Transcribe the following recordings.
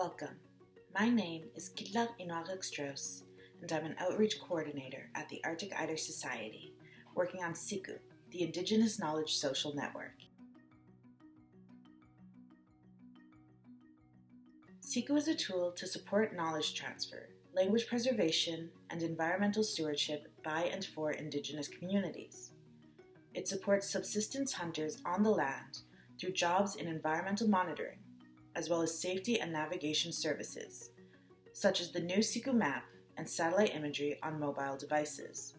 Welcome. My name is Kidlar Inouaruk-Strauss, and I'm an outreach coordinator at the Arctic Eider Society, working on SIKU, the Indigenous Knowledge Social Network. SIKU is a tool to support knowledge transfer, language preservation, and environmental stewardship by and for Indigenous communities. It supports subsistence hunters on the land through jobs in environmental monitoring, as well as safety and navigation services, such as the new SIKU map and satellite imagery on mobile devices.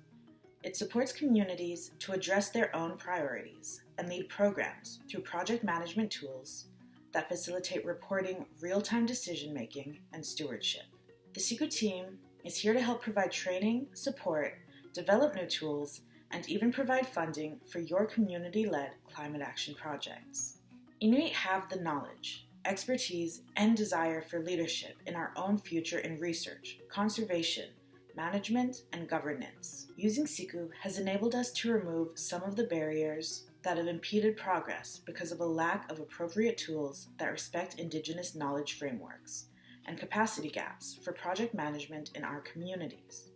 It supports communities to address their own priorities and lead programs through project management tools that facilitate reporting, real-time decision-making, and stewardship. The SIKU team is here to help provide training, support, develop new tools, and even provide funding for your community-led climate action projects. Inuit have the knowledge, expertise, and desire for leadership in our own future in research, conservation, management, and governance. Using SIKU has enabled us to remove some of the barriers that have impeded progress because of a lack of appropriate tools that respect Indigenous knowledge frameworks and capacity gaps for project management in our communities.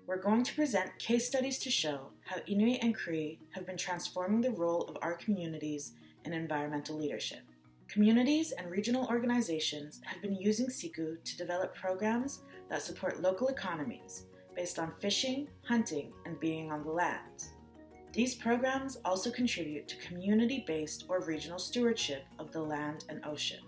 We're going to present case studies to show how Inuit and Cree have been transforming the role of our communities in environmental leadership. Communities and regional organizations have been using SIKU to develop programs that support local economies based on fishing, hunting, and being on the land. These programs also contribute to community-based or regional stewardship of the land and ocean.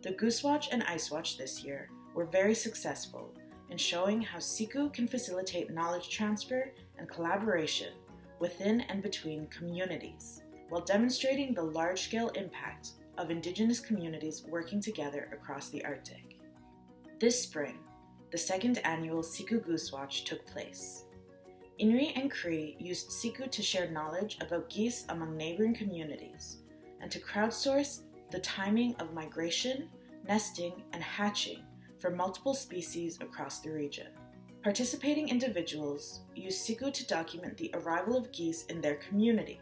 The Goose Watch and Ice Watch this year were very successful in showing how SIKU can facilitate knowledge transfer and collaboration within and between communities, while demonstrating the large-scale impact of Indigenous communities working together across the Arctic. This spring, the second annual SIKU Goose Watch took place. Inuit and Cree used SIKU to share knowledge about geese among neighboring communities and to crowdsource the timing of migration, nesting, and hatching for multiple species across the region. Participating individuals used SIKU to document the arrival of geese in their community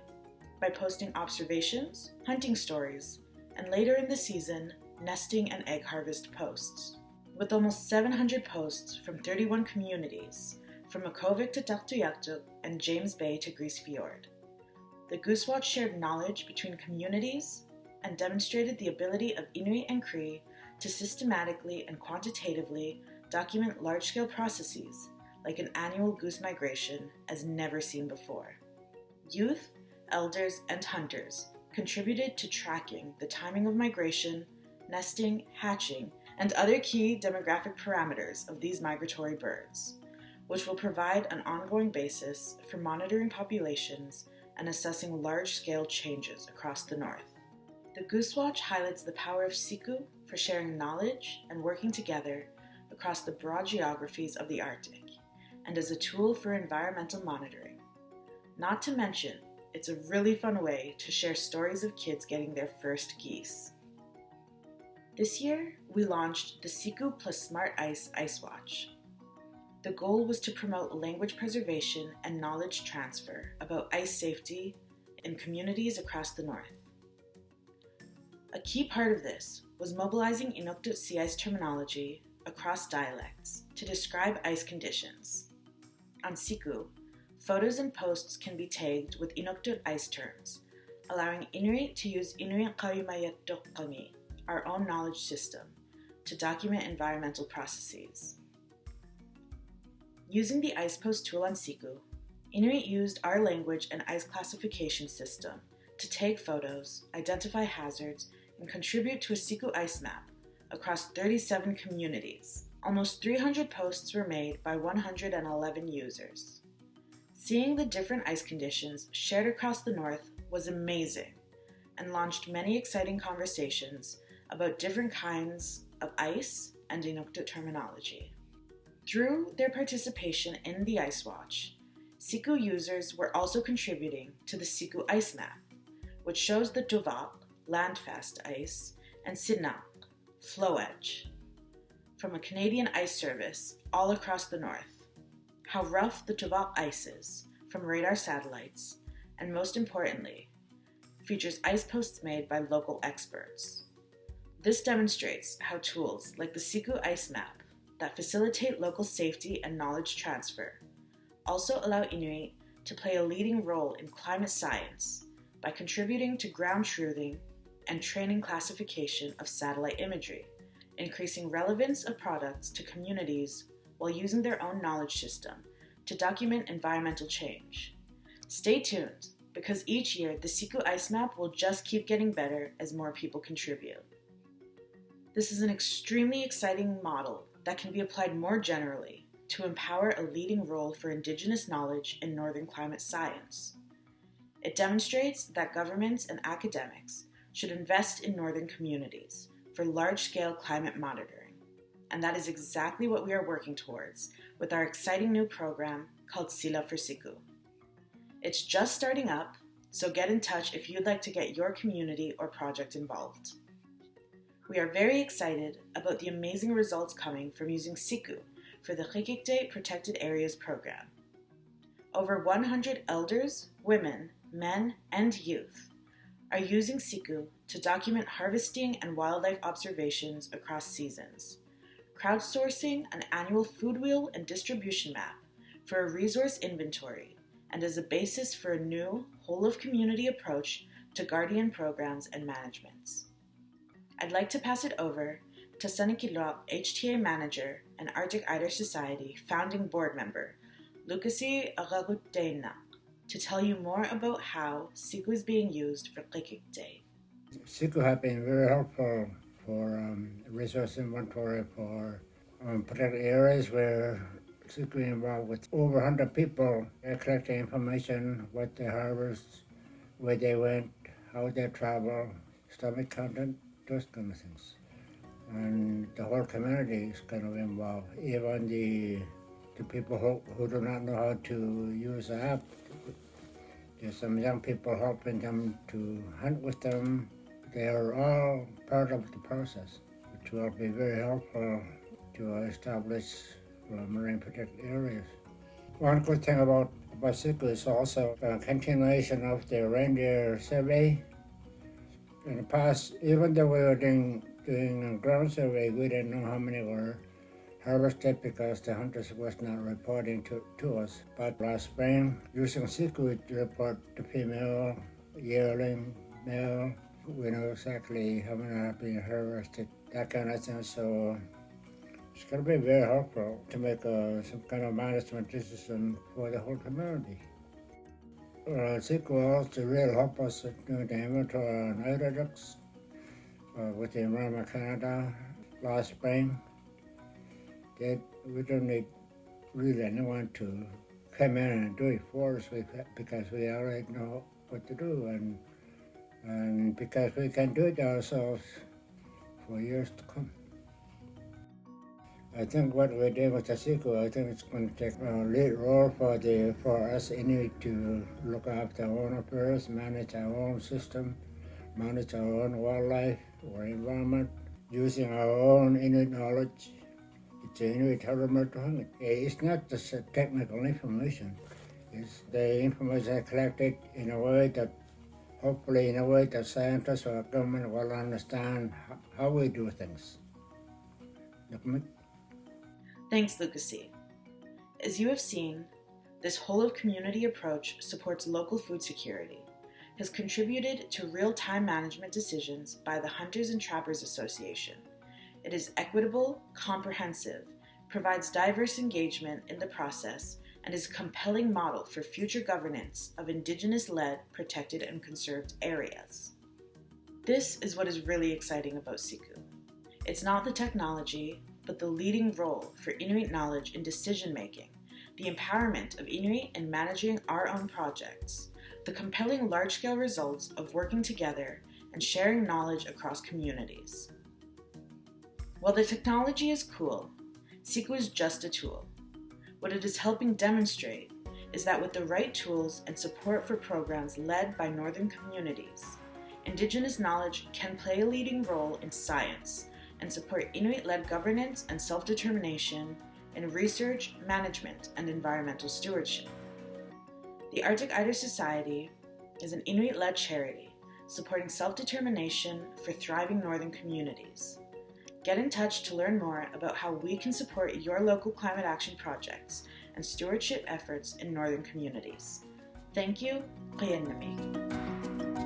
by posting observations, hunting stories, and later in the season, nesting and egg harvest posts. With almost 700 posts from 31 communities, from Makovik to Tartuyaktuk and James Bay to Grise Fjord. The Goose Watch shared knowledge between communities and demonstrated the ability of Inuit and Cree to systematically and quantitatively document large-scale processes like an annual goose migration as never seen before. Youth, elders, and hunters contributed to tracking the timing of migration, nesting, hatching, and other key demographic parameters of these migratory birds, which will provide an ongoing basis for monitoring populations and assessing large-scale changes across the North. The Goose Watch highlights the power of SIKU for sharing knowledge and working together across the broad geographies of the Arctic, and as a tool for environmental monitoring. Not to mention, it's a really fun way to share stories of kids getting their first geese. This year, we launched the SIKU plus Smart Ice Ice Watch. The goal was to promote language preservation and knowledge transfer about ice safety in communities across the North. A key part of this was mobilizing Inuktitut sea ice terminology across dialects to describe ice conditions. On SIKU, photos and posts can be tagged with Inuktitut ice terms, allowing Inuit to use Inuit Kayumayattukami, our own knowledge system, to document environmental processes. Using the ice post tool on SIKU, Inuit used our language and ice classification system to take photos, identify hazards, and contribute to a SIKU ice map across 37 communities. Almost 300 posts were made by 111 users. Seeing the different ice conditions shared across the North was amazing and launched many exciting conversations about different kinds of ice and Inuktitut terminology. Through their participation in the Ice Watch, SIKU users were also contributing to the SIKU ice map, which shows the Tuvak, landfast ice, and Sidnak, flow edge, from a Canadian ice service all across the North, how rough the Tuvak ice is from radar satellites, and most importantly, features ice posts made by local experts. This demonstrates how tools like the SIKU ice map that facilitate local safety and knowledge transfer also allow Inuit to play a leading role in climate science by contributing to ground truthing and training classification of satellite imagery, increasing relevance of products to communities while using their own knowledge system to document environmental change. Stay tuned, because each year the SIKU ice map will just keep getting better as more people contribute. This is an extremely exciting model that can be applied more generally to empower a leading role for Indigenous knowledge in Northern climate science. It demonstrates that governments and academics should invest in Northern communities for large-scale climate monitoring, and that is exactly what we are working towards with our exciting new program called Sila for SIKU. It's just starting up, so get in touch if you'd like to get your community or project involved. We are very excited about the amazing results coming from using SIKU for the Hikikte Protected Areas program. Over 100 elders, women, men, and youth are using SIKU to document harvesting and wildlife observations across seasons, crowdsourcing an annual food wheel and distribution map for a resource inventory, and as a basis for a new whole-of-community approach to guardian programs and managements. I'd like to pass it over to Sanikilok HTA Manager and Arctic Eider Society founding board member, Lucasi Agagutena, to tell you more about how SIKU is being used for Hikikte. SIKU have been very helpful for resource inventory for protected areas where SIKU involved with over 100 people collecting information, what they harvest, where they went, how they travel, stomach content, those kind of things. And the whole community is kind of involved. Even the people who do not know how to use the app, there's some young people helping them to hunt with them. They are all part of the process, which will be very helpful to establish marine protected areas. One good thing about SIKU is also a continuation of the reindeer survey. In the past, even though we were doing a ground survey, we didn't know how many were harvested because the hunters was not reporting to us. But last spring, using SIKU to report the female, yearling, male, we know exactly how many have been harvested, that kind of thing. So it's going to be very helpful to make some kind of management decision for the whole community. SIKU also really help us doing the inventory on eider ducks with the Environment Canada last spring. We don't need really anyone to come in and do it for us because we already know what to do and because we can do it ourselves for years to come. I think what we're doing with the SIKU, I think it's going to take a lead role for us Inuit to look after our own affairs, manage our own system, manage our own wildlife or environment, using our own Inuit knowledge. It's Inuit Haramartuhang. It's not just technical information. It's the information collected in a way that, hopefully in a way that scientists or government will understand how we do things. Thanks, Lucasi. As you have seen, this whole-of-community approach supports local food security, has contributed to real-time management decisions by the Hunters and Trappers Association. It is equitable, comprehensive, provides diverse engagement in the process, and is a compelling model for future governance of Indigenous-led, protected, and conserved areas. This is what is really exciting about SIKU. It's not the technology, but the leading role for Inuit knowledge in decision-making, the empowerment of Inuit in managing our own projects, the compelling large-scale results of working together and sharing knowledge across communities. While the technology is cool, SIKU is just a tool. What it is helping demonstrate is that with the right tools and support for programs led by Northern communities, Indigenous knowledge can play a leading role in science and support Inuit-led governance and self-determination in research, management, and environmental stewardship. The Arctic Eider Society is an Inuit-led charity supporting self-determination for thriving northern communities. Get in touch to learn more about how we can support your local climate action projects and stewardship efforts in northern communities. Thank you. Qian Nami.